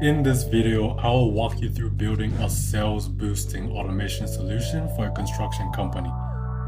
In this video, I will walk you through building a sales boosting automation solution for a construction company.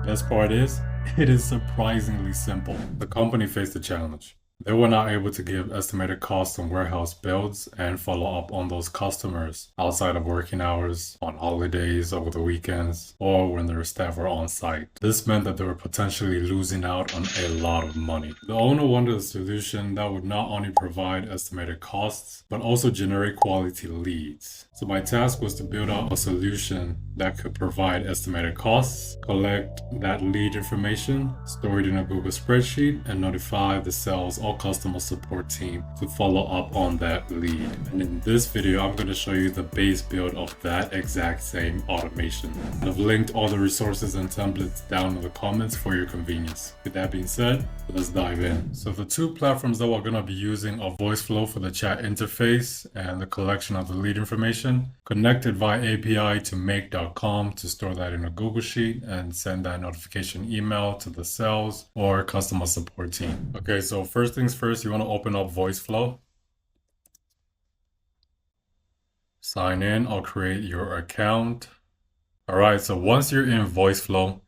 Best part is, it is surprisingly simple. The company faced a challenge. They were not able to give estimated costs on warehouse builds and follow up on those customers outside of working hours, on holidays, over the weekends, or when their staff were on site. This meant that they were potentially losing out on a lot of money. The owner wanted a solution that would not only provide estimated costs, but also generate quality leads. So my task was to build out a solution that could provide estimated costs, collect that lead information, store it in a Google spreadsheet, and notify the sales or customer support team to follow up on that lead. And in this video, I'm going to show you the base build of that exact same automation. I've linked all the resources and templates down in the comments for your convenience. With that being said, let's dive in. So the two platforms that we're going to be using are Voiceflow for the chat interface and the collection of the lead information, connected via API to make.com to store that in a Google Sheet and send that notification email to the sales or customer support team. Okay, so first things first, you want to open up Voiceflow. Sign in or create your account. All right, so once you're in Voiceflow,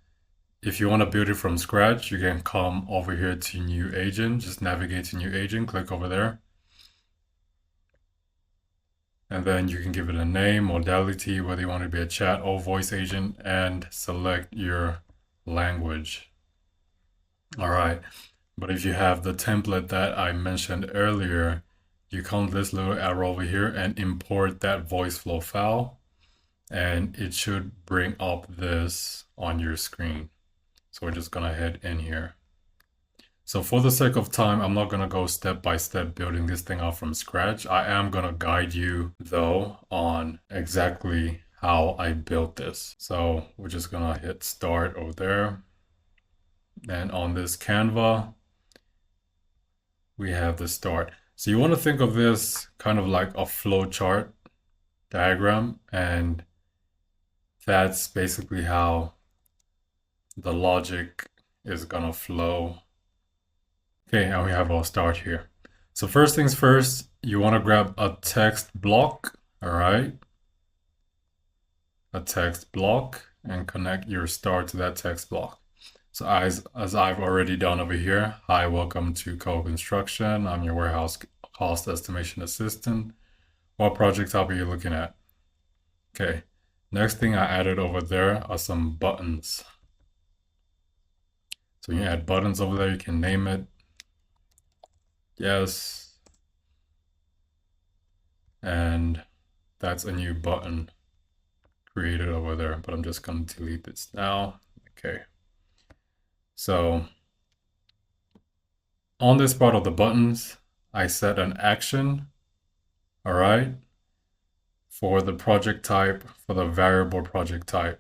if you want to build it from scratch, you can come over here to New Agent. Just navigate to New Agent, click over there. And then you can give it a name, modality, whether you want it to be a chat or voice agent, and select your language. All right. But if you have the template that I mentioned earlier, you come to this little arrow over here and import that Voiceflow file, and it should bring up this on your screen. So we're just gonna head in here. So for the sake of time, I'm not gonna go step by step building this thing out from scratch. I am gonna guide you though on exactly how I built this. So we're just gonna hit start over there. And on this Canva, we have the start. So you want to think of this kind of like a flow chart diagram, and that's basically how the logic is gonna flow. Okay, and we have our start here. So first things first, you want to grab a text block, all right? A text block, and connect your start to that text block. So as I've already done over here, hi, welcome to Co-Construction. I'm your warehouse cost estimation assistant. What project type are you looking at? Okay, next thing I added over there are some buttons. So you add buttons over there, you can name it. Yes. And that's a new button created over there, but I'm just going to delete this now. Okay. So on this part of the buttons, I set an action, all right, for the project type, for the variable project type.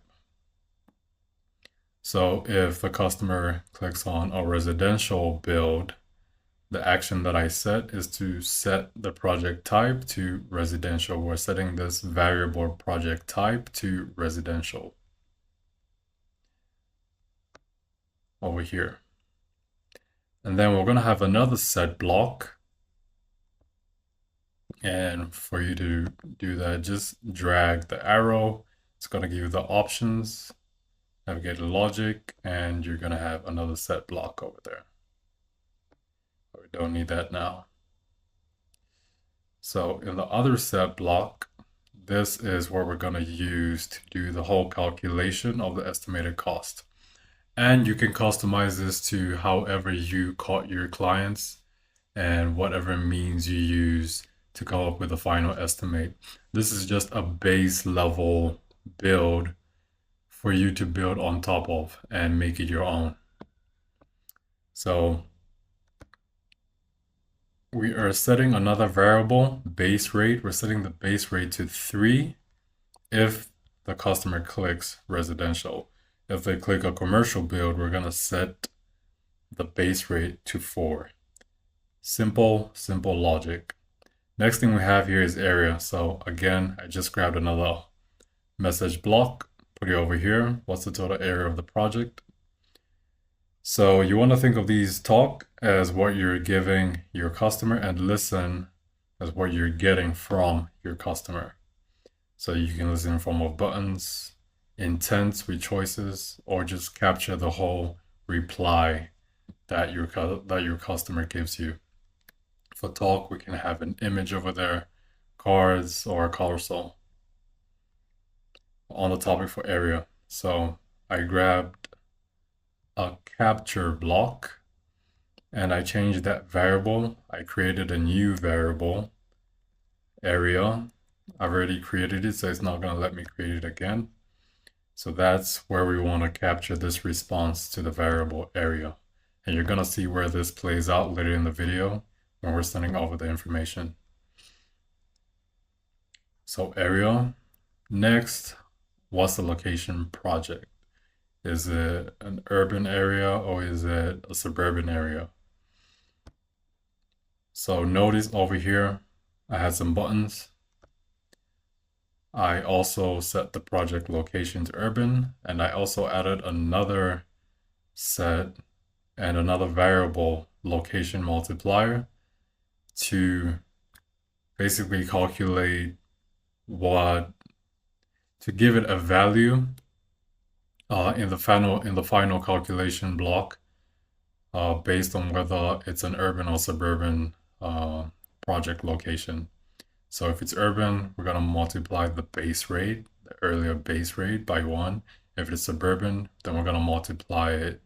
So if the customer clicks on a residential build, the action that I set is to set the project type to residential. We're setting this variable project type to residential over here. And then we're going to have another set block. And for you to do that, just drag the arrow. It's going to give you the options, navigate the logic, and you're going to have another set block over there. We don't need that now. So in the other set block, this is what we're going to use to do the whole calculation of the estimated cost. And you can customize this to however you caught your clients and whatever means you use to come up with a final estimate. This is just a base level build for you to build on top of and make it your own. So we are setting another variable, base rate. We're setting the base rate to 3 if the customer clicks residential. If they click a commercial build, we're going to set the base rate to 4. Simple logic. Next thing we have here is area. So again, I just grabbed another message block, put it over here. What's the total area of the project? So you want to think of these talk as what you're giving your customer and listen as what you're getting from your customer. So you can list it in form of buttons, intents with choices, or just capture the whole reply that your customer gives you. For talk, we can have an image over there, cards, or a carousel on the topic for area. So I grabbed a capture block and I changed that variable. I created a new variable, area. I've already created it, so it's not going to let me create it again. So that's where we want to capture this response to the variable area. And you're going to see where this plays out later in the video when we're sending over the information. So area. Next, what's the location project? Is it an urban area or is it a suburban area? So notice over here, I had some buttons. I also set the project location to urban, and I also added another set and another variable location multiplier to basically calculate to give it a value in the final calculation block based on whether it's an urban or suburban project location. So if it's urban, we're going to multiply the base rate, the earlier base rate, by 1. If it's suburban, then we're going to multiply it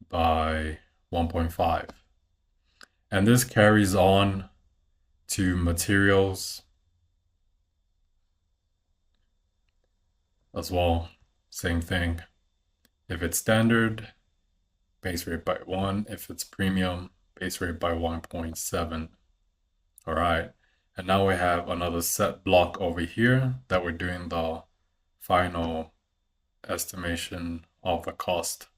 by 1.5. And this carries on to materials as well. Same thing. If it's standard, base rate by 1. If it's premium, base rate by 1.7. All right. And now we have another set block over here that we're doing the final estimation of the cost.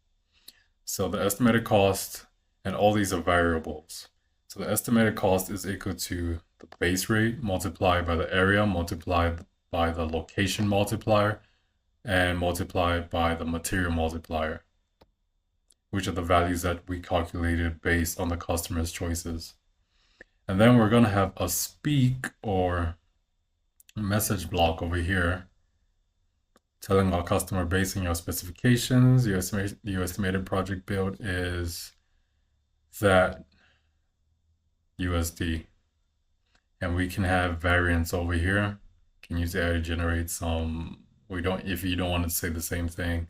So the estimated cost, and all these are variables. So the estimated cost is equal to the base rate multiplied by the area multiplied by the location multiplier and multiplied by the material multiplier, which are the values that we calculated based on the customer's choices. And then we're going to have a speak or message block over here telling our customer, based on your specifications, your estimated project build is that USD. And we can have variants over here. You can use AI to generate some. If you don't want to say the same thing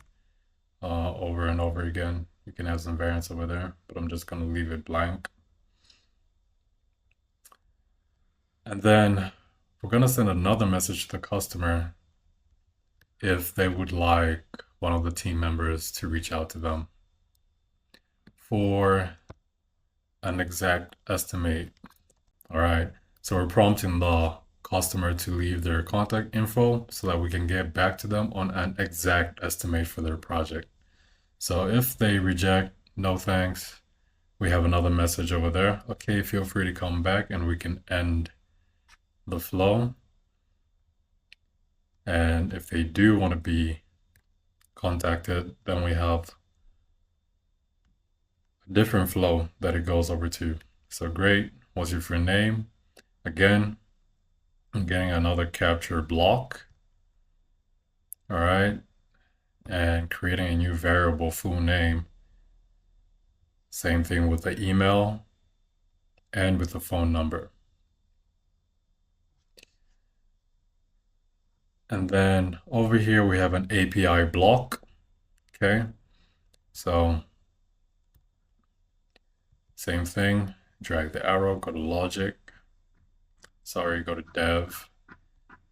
over and over again, you can have some variants over there, but I'm just going to leave it blank. And then we're going to send another message to the customer if they would like one of the team members to reach out to them for an exact estimate. All right. So we're prompting the customer to leave their contact info so that we can get back to them on an exact estimate for their project. So if they reject, no thanks, we have another message over there. Okay, feel free to come back and we can end the flow. And if they do want to be contacted, then we have a different flow that it goes over to. So great, what's your full name? Again, I'm getting another capture block. All right, and creating a new variable, full name. Same thing with the email and with the phone number. And then over here, we have an API block. Okay, so same thing, drag the arrow, go to logic. Sorry, go to dev,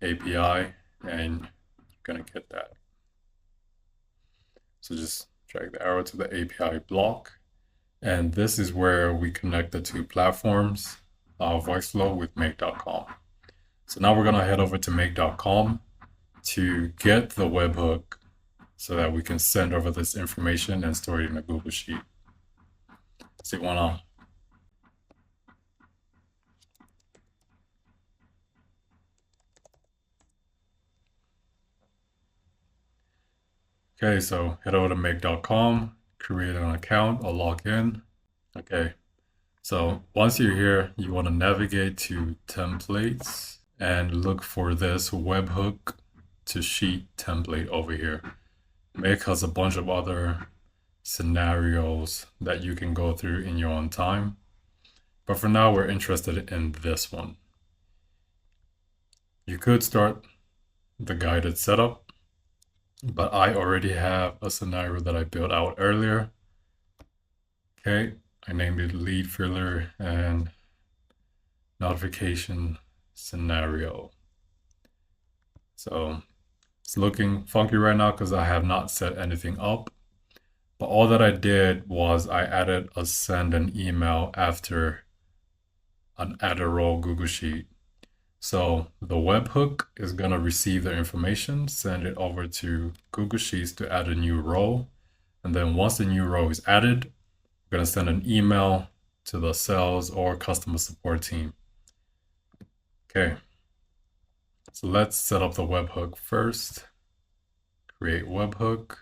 API, and you're gonna get that. So just drag the arrow to the API block. And this is where we connect the two platforms, Voiceflow with make.com. So now we're gonna head over to make.com to get the webhook so that we can send over this information and store it in a Google Sheet. So you wanna Okay, so head over to make.com, create an account or log in. Okay, So once you're here, you want to navigate to templates and look for this webhook to sheet template over here. Make us a bunch of other scenarios that you can go through in your own time. But for now, we're interested in this one. You could start the guided setup, but I already have a scenario that I built out earlier. Okay, I named it lead filler and notification scenario. So it's looking funky right now because I have not set anything up. But all that I did was I added a send an email after an add a row Google Sheet. So the webhook is going to receive the information, send it over to Google Sheets to add a new row. And then once the new row is added, we're going to send an email to the sales or customer support team. Okay. So let's set up the webhook first. Create webhook.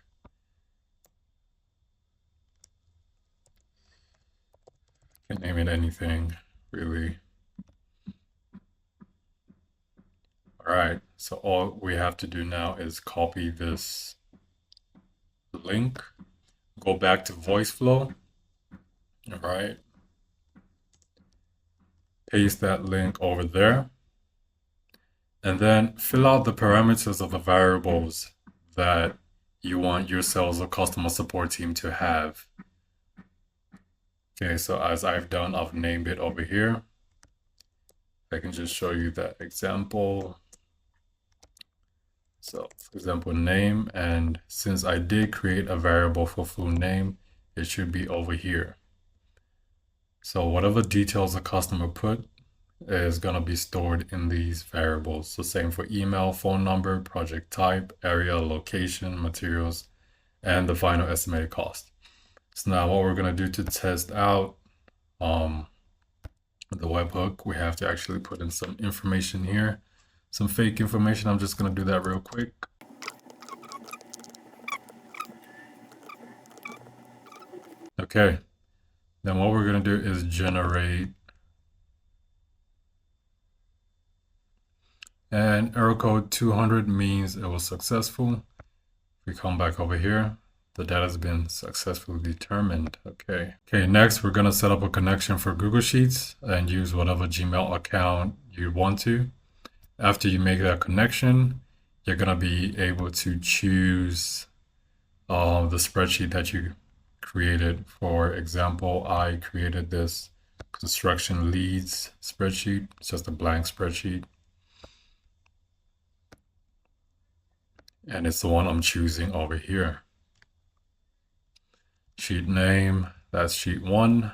Can name it anything, really. All right, so all we have to do now is copy this link, go back to Voiceflow. All right, paste that link over there, and then fill out the parameters of the variables that you want your sales or customer support team to have. Okay, so as I've done, I've named it over here. I can just show you that example. So for example, name, and since I did create a variable for full name, it should be over here. So whatever details the customer put is going to be stored in these variables. So same for email, phone number, project type, area, location, materials, and the final estimated cost. So now what we're going to do to test out the webhook, we have to actually put in some information here, some fake information. I'm just going to do that real quick. Okay, then what we're going to do is generate and error code 200 means it was successful. We come back over here, the data has been successfully determined. Okay, next we're going to set up a connection for Google Sheets and use whatever Gmail account you want to. After you make that connection, you're going to be able to choose the spreadsheet that you created. For example, I created this construction leads spreadsheet. It's just a blank spreadsheet. And it's the one I'm choosing over here. Sheet name, that's sheet 1.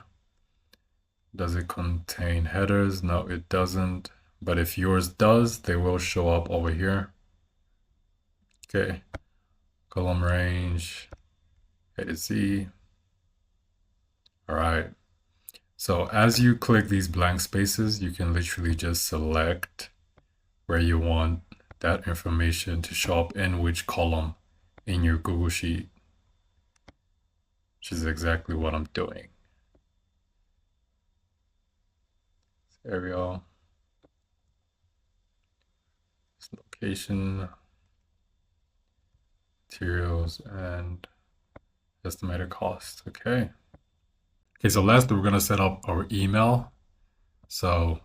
Does it contain headers? No, it doesn't. But if yours does, they will show up over here. Okay, column range, A to Z. All right. So as you click these blank spaces, you can literally just select where you want that information to show up in which column in your Google Sheet, which is exactly what I'm doing. Arial, location, materials, and estimated cost. Okay, so lastly, we're going to set up our email. So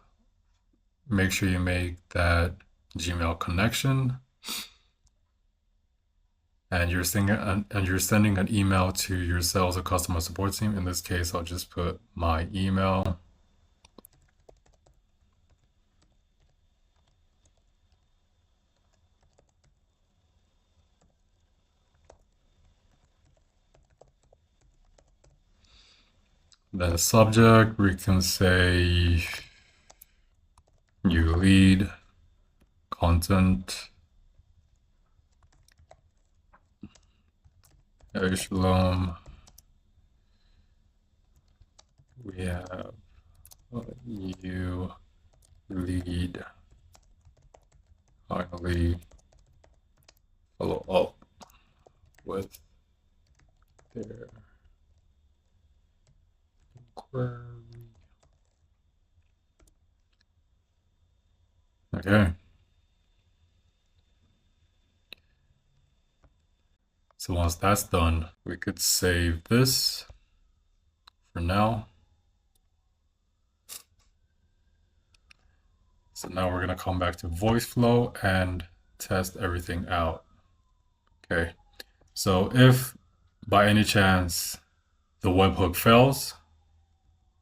make sure you make that Gmail connection. And you're sending an email to your sales or customer support team. In this case, I'll just put my email. Then the subject, we can say new lead, content, hey, Shalom. We have you lead, finally follow up with their inquiry. So once that's done, we could save this for now. So now we're going to come back to Voiceflow and test everything out. Okay. So if by any chance the webhook fails,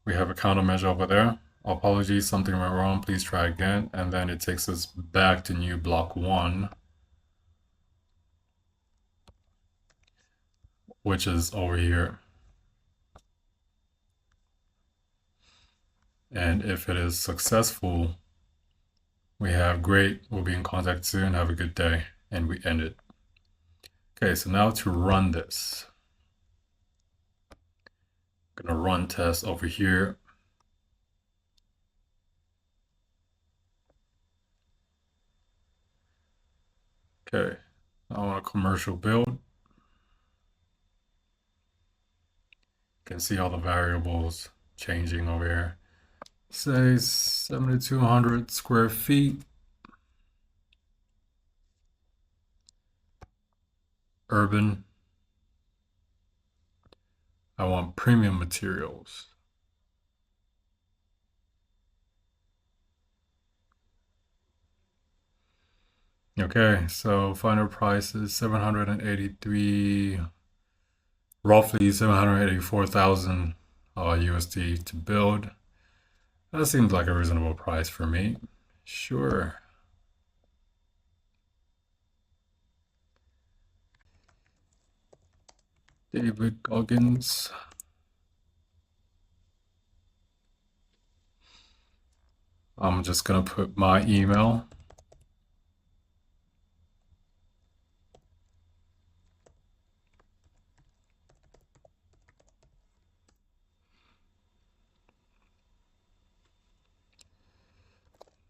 we have a countermeasure over there. Apologies, something went wrong. Please try again. And then it takes us back to new block 1, which is over here. And if it is successful, we have great. We'll be in contact soon. Have a good day. And we end it. Okay, so now to run this. I'm going to run test over here. Okay, I want a commercial build. You can see all the variables changing over here. Say 7,200 square feet. Urban. I want premium materials. Okay, so final price is 783, roughly 784,000 USD to build. That seems like a reasonable price for me. Sure. David Goggins. I'm just gonna put my email.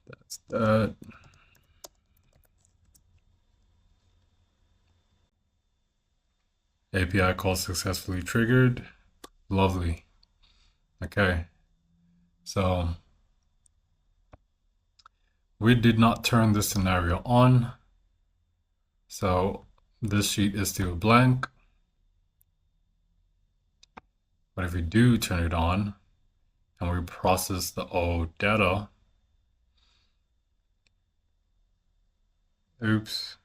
That's that. API call successfully triggered. Lovely. Okay. So we did not turn this scenario on. So this sheet is still blank. But if we do turn it on and we process the old data, oops,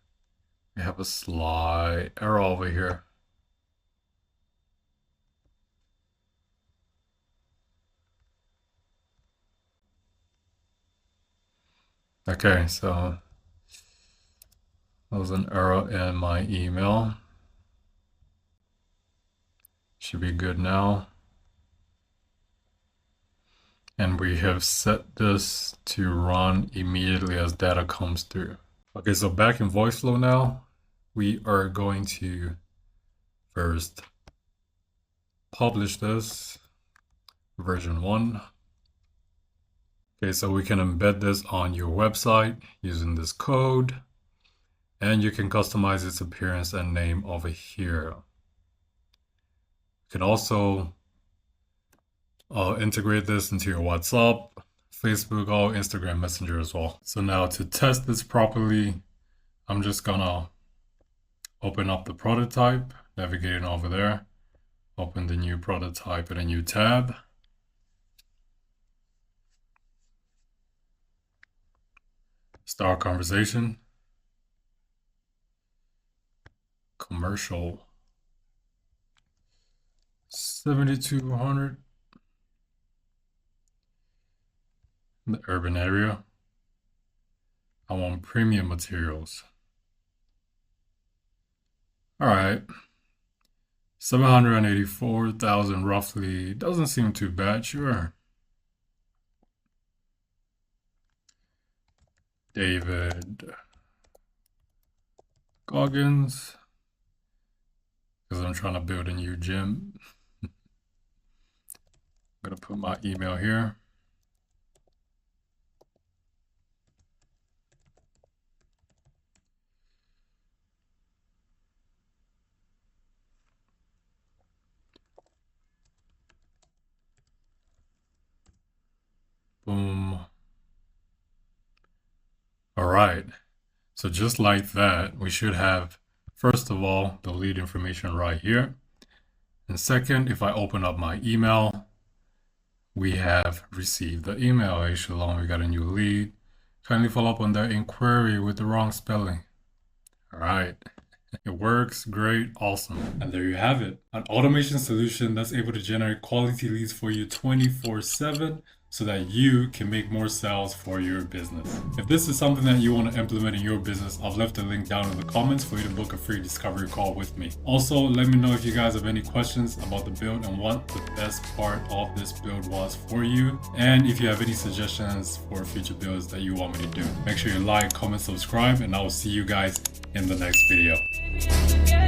we have a slight error over here. Okay, so there was an error in my email. Should be good now. And we have set this to run immediately as data comes through. Okay, so back in Voiceflow now, we are going to first publish this version 1. Okay, so we can embed this on your website using this code, and you can customize its appearance and name over here. You can also integrate this into your WhatsApp, Facebook, or Instagram Messenger as well. So now to test this properly, I'm just gonna open up the prototype, navigating over there, open the new prototype in a new tab. Start conversation. Commercial. 7,200. The urban area. I want premium materials. All right. 784,000 roughly. Doesn't seem too bad, sure. David Goggins. Because I'm trying to build a new gym. I'm going to put my email here. Boom. All right. So just like that, we should have First of all, the lead information right here. And second, if I open up my email, we have received the email. Hey, Shalom, we got a new lead. Kindly follow up on that inquiry with the wrong spelling. All right. It works great, awesome. And there you have it, an automation solution that's able to generate quality leads for you 24/7 so that you can make more sales for your business. If this is something that you want to implement in your business, I've left a link down in the comments for you to book a free discovery call with me. Also, let me know if you guys have any questions about the build and what the best part of this build was for you. And if you have any suggestions for future builds that you want me to do. Make sure you like, comment, subscribe, and I will see you guys in the next video.